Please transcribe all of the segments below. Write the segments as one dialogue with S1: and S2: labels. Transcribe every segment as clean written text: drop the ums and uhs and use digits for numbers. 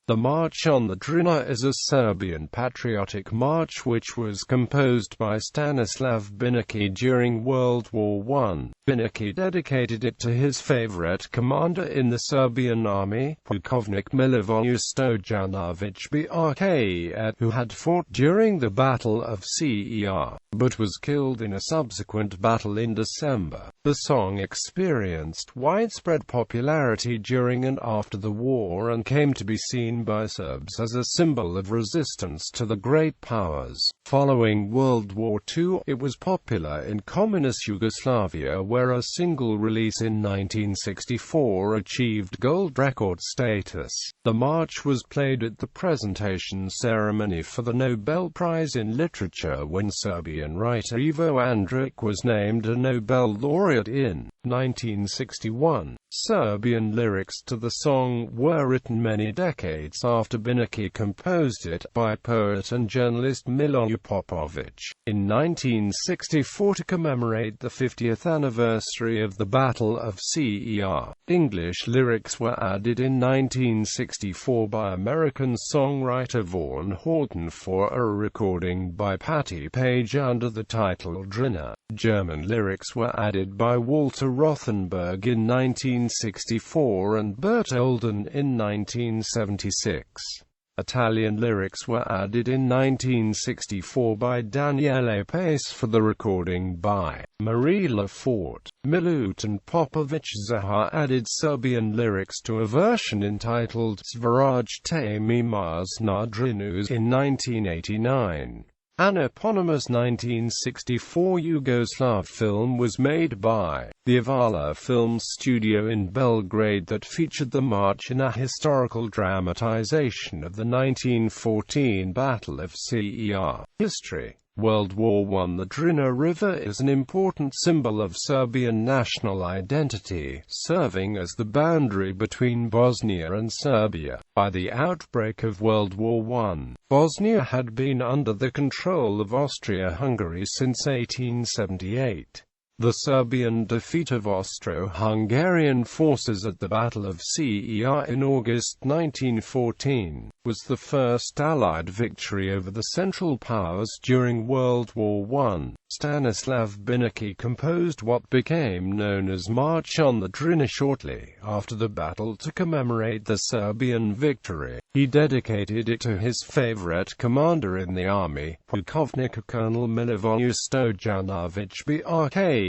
S1: The March on the Drina is a Serbian patriotic march which was composed by Stanislav Binički during World War I. Binički dedicated it to his favorite commander in the Serbian Army, Pukovnik Milivoje Stojanovic Brka, who had fought during the Battle of Cer, but was killed in a subsequent battle in December. The song experienced widespread popularity during and after the war and came to be seen by Serbs as a symbol of resistance to the great powers. Following World War II, it was popular in Communist Yugoslavia, where a single release in 1964 achieved gold record status. The march was played at the presentation ceremony for the Nobel Prize in Literature when Serbian writer Ivo Andrić was named a Nobel laureate in 1961. Serbian lyrics to the song were written many decades after Binički composed it by poet and journalist Milorad Pupović. In 1964, to commemorate the 50th anniversary of the Battle of Cer, English lyrics were added in 1964 by American songwriter Vaughn Horton for a recording by Patti Page under the title Drina. German lyrics were added by Walter Rothenberg in 1964 and Bert Olden in 1976. Italian lyrics were added in 1964 by Daniele Pace for the recording by Marie Lafort. Milutin Popović Zaha added Serbian lyrics to a version entitled Svrajte mi maz na Drinu in 1989. An eponymous 1964 Yugoslav film was made by the Avala Film Studio in Belgrade that featured the march in a historical dramatization of the 1914 Battle of Cer. History. World War I. The Drina River is an important symbol of Serbian national identity, serving as the boundary between Bosnia and Serbia. By the outbreak of World War I, Bosnia had been under the control of Austria-Hungary since 1878. The Serbian defeat of Austro-Hungarian forces at the Battle of Cer in August 1914 was the first Allied victory over the Central Powers during World War I. Stanislav Binički composed what became known as March on the Drina shortly after the battle to commemorate the Serbian victory. He dedicated it to his favorite commander in the army, Pukovnik Colonel Milivoje Stojanovic Brka,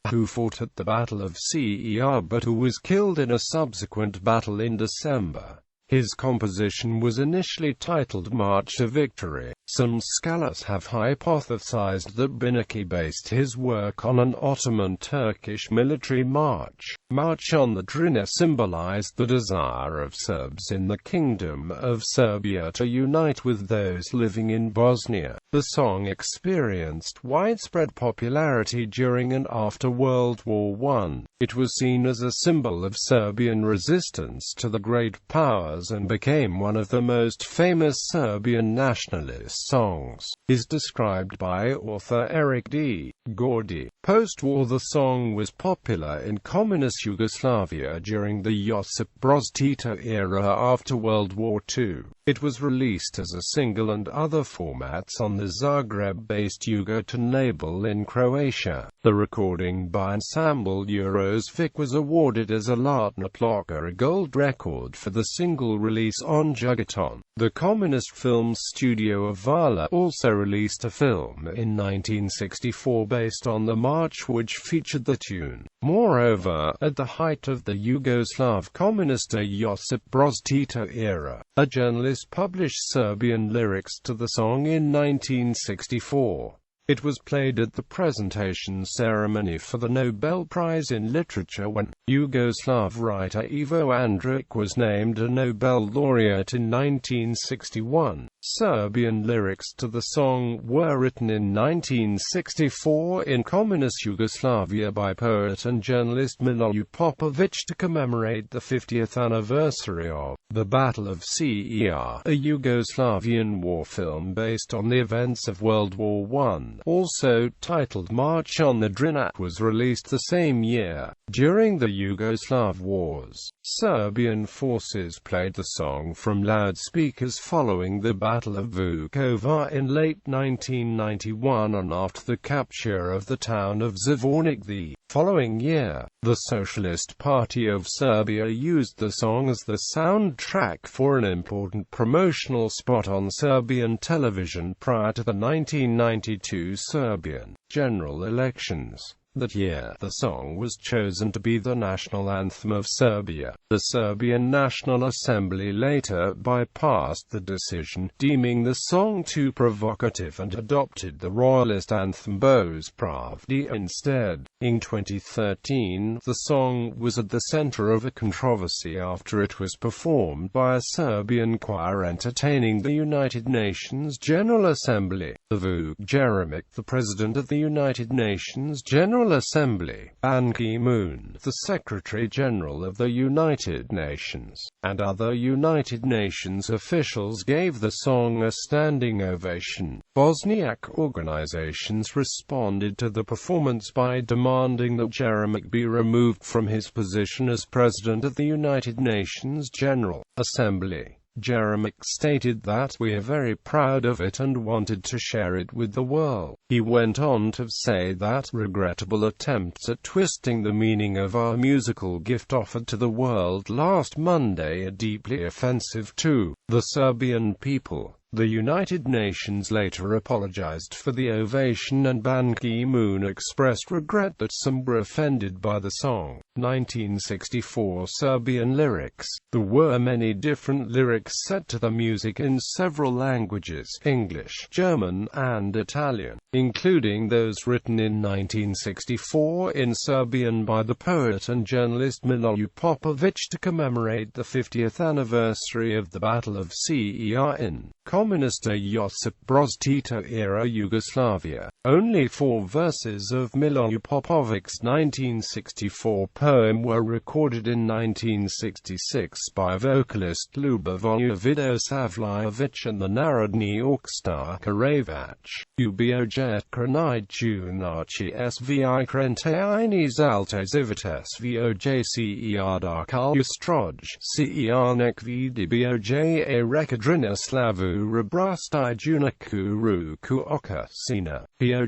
S1: who fought at the Battle of Cer but who was killed in a subsequent battle in December. His composition was initially titled March to Victory. Some scholars have hypothesized that Binički based his work on an Ottoman-Turkish military march. March on the Drina symbolized the desire of Serbs in the Kingdom of Serbia to unite with those living in Bosnia. The song experienced widespread popularity during and after World War I. It was seen as a symbol of Serbian resistance to the great powers and became one of the most famous Serbian nationalist songs. Is described by author Eric D. Gordy. Post-war, the song was popular in Communist Yugoslavia during the Josip Broz Tito era after World War II. It was released as a single and other formats on the Zagreb-based Yugoton label in Croatia. The recording by Ensemble Eurosvik was awarded as a Zlatna Ploka, a gold record for the single release on Jugoton. The Communist Film Studio of Vala also released a film in 1964 based on the march which featured the tune. Moreover, at the height of the Yugoslav Communist Josip Broz Tito era, a journalist published Serbian lyrics to the song in 1964. It was played at the presentation ceremony for the Nobel Prize in Literature when Yugoslav writer Ivo Andrić was named a Nobel laureate in 1961. Serbian lyrics to the song were written in 1964 in Communist Yugoslavia by poet and journalist Milorad Pupović to commemorate the 50th anniversary of the Battle of Cer. A Yugoslavian war film based on the events of World War I, also titled March on the Drina, was released the same year. During the Yugoslav Wars, Serbian forces played the song from loudspeakers following the Battle of Vukovar in late 1991 and after the capture of the town of Zvornik the following year. The Socialist Party of Serbia used the song as the soundtrack for an important promotional spot on Serbian television prior to the 1992 Serbian general elections. That year, the song was chosen to be the national anthem of Serbia. The Serbian National Assembly later bypassed the decision, deeming the song too provocative, and adopted the royalist anthem Bože Pravde instead. In 2013, the song was at the center of a controversy after it was performed by a Serbian choir entertaining the United Nations General Assembly. Vuk Jeremic, the President of the United Nations General Assembly, Ban Ki-moon, the Secretary-General of the United Nations, and other United Nations officials gave the song a standing ovation. Bosniak organizations responded to the performance by demanding that Jeremic be removed from his position as President of the United Nations General Assembly. Jeremic stated that, "We are very proud of it and wanted to share it with the world." He went on to say that regrettable attempts at twisting the meaning of our musical gift offered to the world last Monday are deeply offensive to the Serbian people. The United Nations later apologized for the ovation, and Ban Ki-moon expressed regret that some were offended by the song. 1964 Serbian lyrics. There were many different lyrics set to the music in several languages, English, German, and Italian, including those written in 1964 in Serbian by the poet and journalist Miloje Popovic to commemorate the 50th anniversary of the Battle of Cer in Communist Josip Broz Tito-era Yugoslavia. Only 4 verses of Miloje Popovic's 1964 poem were recorded in 1966 by vocalist Ljubovoje Vidosavljević and the Narodni Orkestar Karavac. Uboj Kranij Junachi Svi Krentajni Zaltozivites Voj Cer Darkal Ustroj Cer Nekvidi Boj Reka Drina Slavu Rebrasti Junaku Ruku Oka Sina Poj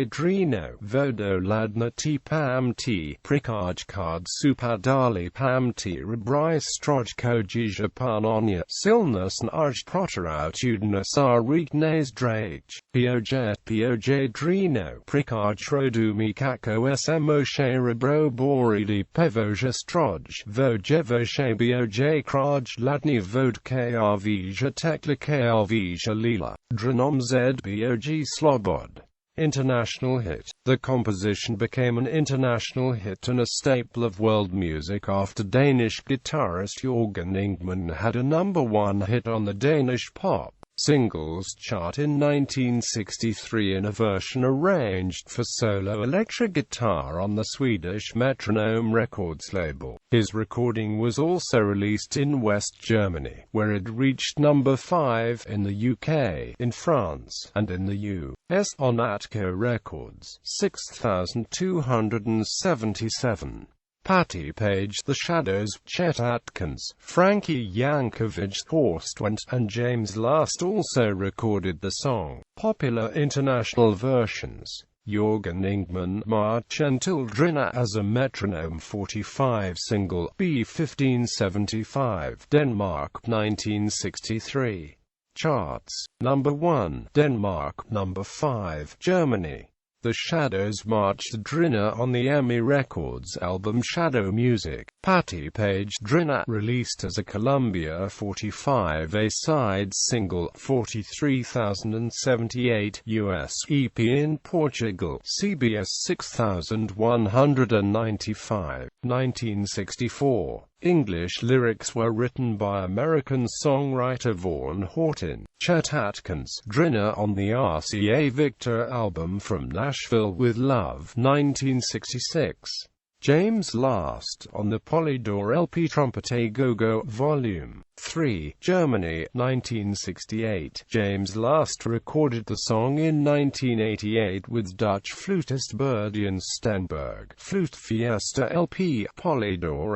S1: Drino Vodo Ladna T Pam T Prikaj Card Supadali Pam T Rebri Stroj Kojija Panonia Silnus Narj Proterout Udnas Arignes Drage Poj Drino Prikaj Rodumi Kako Smoshe Rebro Boridi Pevoja Stroj Vojevoshe Boj Kraj Ladni Vod Krvija Tekla Krvija Lila Drinom Z Boj Slobod. International hit. The composition became an international hit and a staple of world music after Danish guitarist Jørgen Ingman had a #1 hit on the Danish pop singles chart in 1963 in a version arranged for solo electric guitar on the Swedish Metronome Records label. His recording was also released in West Germany, where it reached #5 in the UK, in France, and in the US on Atco Records, 6277. Patty Page, The Shadows, Chet Atkins, Frankie Yankovic, Horst Wendt, and James Last also recorded the song. Popular international versions: Jørgen Ingman, March Until Drina as a Metronome 45 single, B1575, Denmark, 1963. Charts: #1, Denmark, #5, Germany. The Shadows marched Drina on the EMI Records album Shadow Music. Patty Page Drina, released as a Columbia 45 A-side single, 43,078 US EP in Portugal, CBS 6195, 1964. English lyrics were written by American songwriter Vaughn Horton. Chet Atkins, Drina on the RCA Victor album From Nashville with Love, 1966. James Last on the Polydor LP Trumpet A Go-Go Volume 3. Germany, 1968. James last recorded the song in 1988 with Dutch flutist Berdian Stenberg. Flute Fiesta LP, Polydor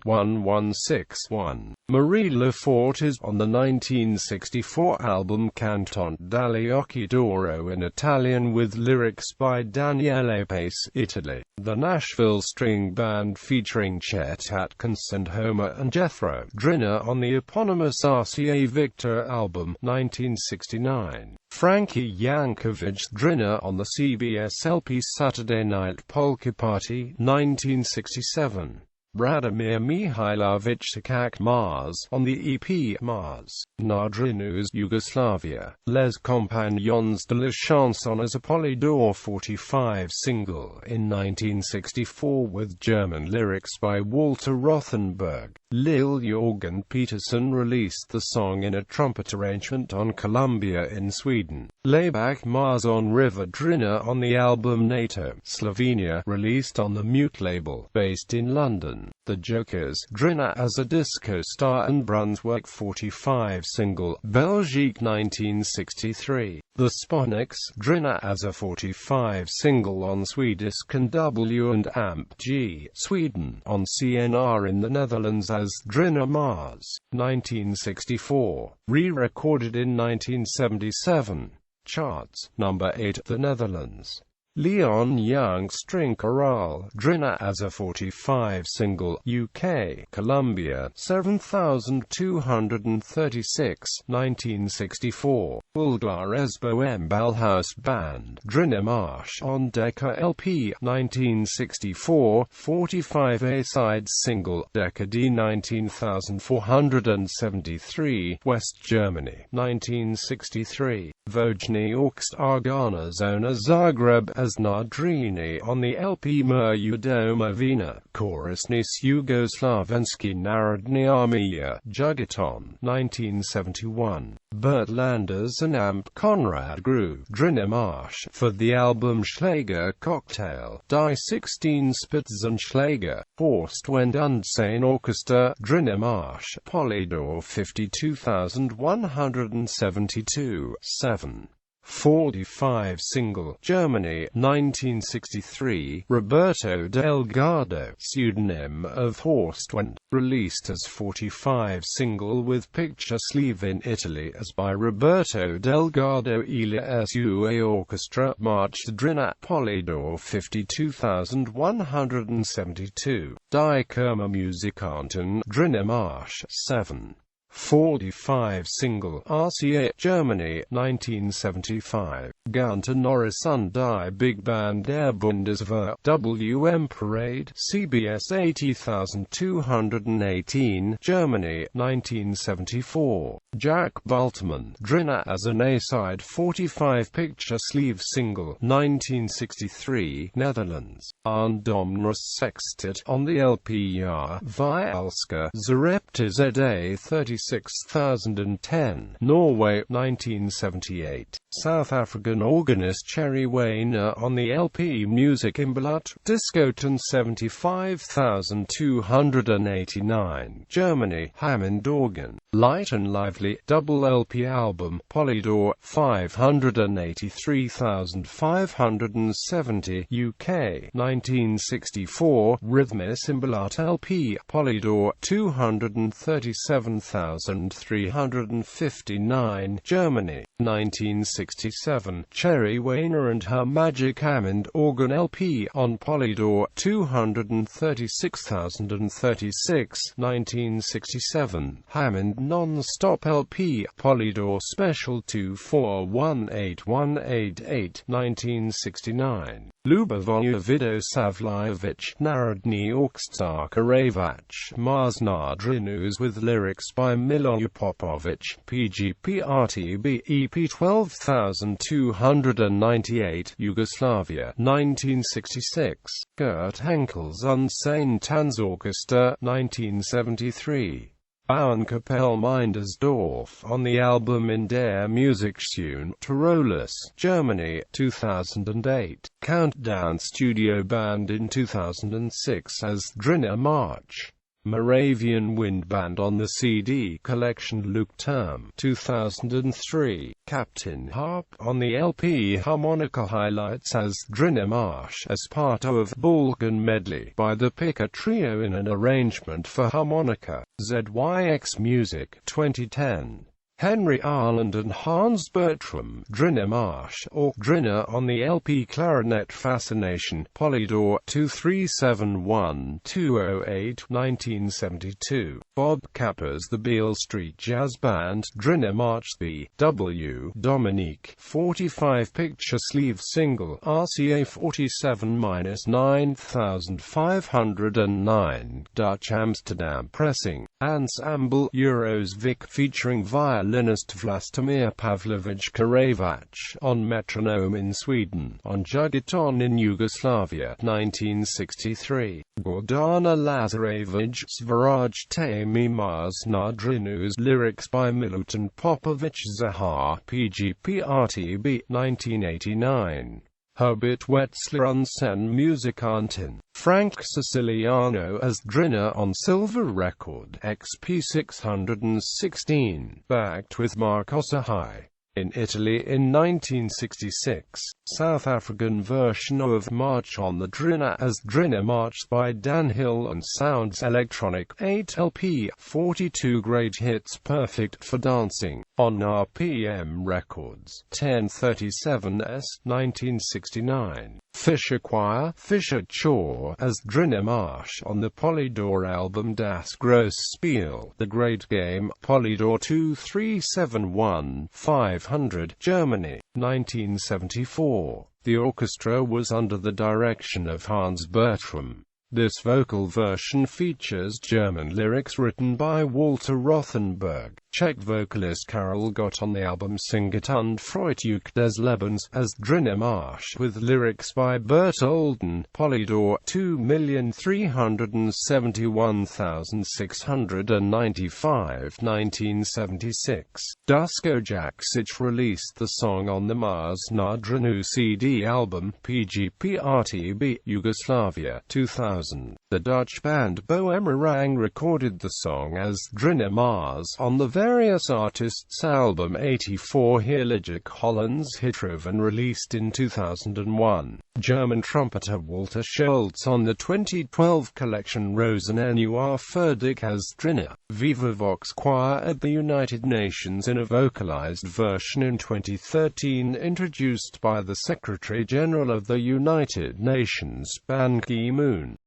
S1: 837-1161. Marie Lefort is on the 1964 album Canton dagli Occhi d'Oro in Italian with lyrics by Daniele Pace, Italy. The Nashville String Band featuring Chet Atkins and Homer and Jethro Drina on the eponymous RCA Victor album, 1969. Frankie Yankovic Drina on the CBS LP Saturday Night Polka Party, 1967. Radomir Mihailovic Sakak Mars on the EP Mars, Nadrinu's Yugoslavia, Les Compagnons de la Chanson as a Polydor 45 single in 1964 with German lyrics by Walter Rothenberg. Lil Jorgen Peterson released the song in a trumpet arrangement on Columbia in Sweden. Layback Mars on River Drina on the album NATO, Slovenia, released on the Mute label, based in London. The Jokers, Drina as a disco star and Brunswick 45 single, Belgique 1963. The Sponics, Drina as a 45 single on Swedish and W and Amp G, Sweden, on CNR in the Netherlands as Drina Mars, 1964. Re-recorded in 1977. Charts, number 8, the Netherlands. Leon Young String Chorale, Drina as a 45 single, UK, Columbia, 7236, 1964. Bulgar Esbo Ballhouse Band, Drina Marsh on Decca LP, 1964, 45 A-side single, Decca D 19473, West Germany, 1963. Vojni Orkst Argana Zona Zagreb as Nadrini on the LP Merju Domovina, Korisnis Yugoslavenski Narodni Armija, Jugoton, 1971. Bert Landers and Amp Conrad Grew, Drina Marsh, for the album Schlager Cocktail, Die 16 Spitzenschläger, Horst Wend Undsane Orchestra, Drina Marsh, Polydor 52172, 7. 45 single, Germany, 1963, Roberto Delgado, pseudonym of Horst Wendt, released as 45 single with picture sleeve in Italy as by Roberto Delgado e la Sua Orchestra, March Drina, Polydor 52172, Die Kerma Musikanten, Drina Marsh, 7. 45 single, RCA, Germany, 1975. Gunter Norris und die Big Band der Bundeswehr, WM Parade, CBS 80218, Germany, 1974. Jack Baltman, Drina as an A-side 45 picture sleeve single, 1963, Netherlands. Andomnus Sextet on the LP Jaar Vielske Zarepte ZA 36010, Norway, 1978. South African organist Cherry Weiner on the LP Music Imblat, Discoton 75289, Germany, Hammond organ. Light and Lively, double LP album, Polydor, 583570, UK, 1964, Rhythmus Imblat LP, Polydor, 237359, Germany, 1967, Cherry Weiner and Her Magic Hammond organ LP, on Polydor, 236036, 1967, Hammond Non-Stop LP, Polydor Special 2418188, 1969. Lubavoja Vidosavljevic, Narodni Orkestar Karavac, Mars Nadrinus with lyrics by Miloj Popovic, PGP RTB EP 12298, Yugoslavia, 1966. Gert Henkel's Unsane Tanzorchester, 1973. Bauernkapelle Mindersdorf on the album In der Musiktune, Tirolus, Germany, 2008. Countdown Studio Band in 2006 as Drina March. Moravian Wind Band on the CD collection Luke Term, 2003. Captain Harp on the LP Harmonica highlights as Drina Marsh as part of Balkan Medley by the Picker Trio in an arrangement for harmonica. ZYX Music, 2010. Henry Arland and Hans Bertram, Drina Marsh, or Drina on the LP Clarinet Fascination, Polydor, 2371-208, 1972. Bob Capper's The Beale Street Jazz Band, Drina March The W. Dominique, 45 picture sleeve single, RCA 47-9509, Dutch Amsterdam pressing. Ensemble, Euros Vic featuring violinist Vlastimir Pavlovich Karavac, on metronome in Sweden, on Jugoton in Yugoslavia, 1963. Gordana Lazarevich, Svaraj Tami Mars na Drinu's lyrics by Milutin Popovic Zahar, PGP-RTB, 1989. Herbert Wetzler Unsen Musikanten, Frank Siciliano as Drina on Silver Record, XP 616, backed with Marcos Ahai. In Italy in 1966, South African version of March on the Drina as Drina March by Dan Hill and Sounds Electronic, 8 LP, 42 great hits perfect for dancing, on RPM Records, 1037s, 1969. Fischer Choir, Fischer Chor as Drina Marsh on the Polydor album Das Grosse Spiel, The Great Game, Polydor 2371-500, Germany, 1974. The orchestra was under the direction of Hans Bertram. This vocal version features German lyrics written by Walter Rothenberg. Czech vocalist Karel Gott on the album Singet und Freudig des Lebens as Drina Marsh with lyrics by Bert Olden, Polydor 2,371,695, 1976. Dusko Jaksic released the song on the Mars na Drinu CD album, PGP-RTB, Yugoslavia, 2000. The Dutch band Boemerang recorded the song as Drina Mars on the Various Artists album 84 Heerlijke Hollands Hitroven released in 2001. German trumpeter Walter Schultz on the 2012 collection Rosenenua Ferdig as Drina. Viva Vox Choir at the United Nations in a vocalized version in 2013 introduced by the Secretary-General of the United Nations, Ban Ki-moon.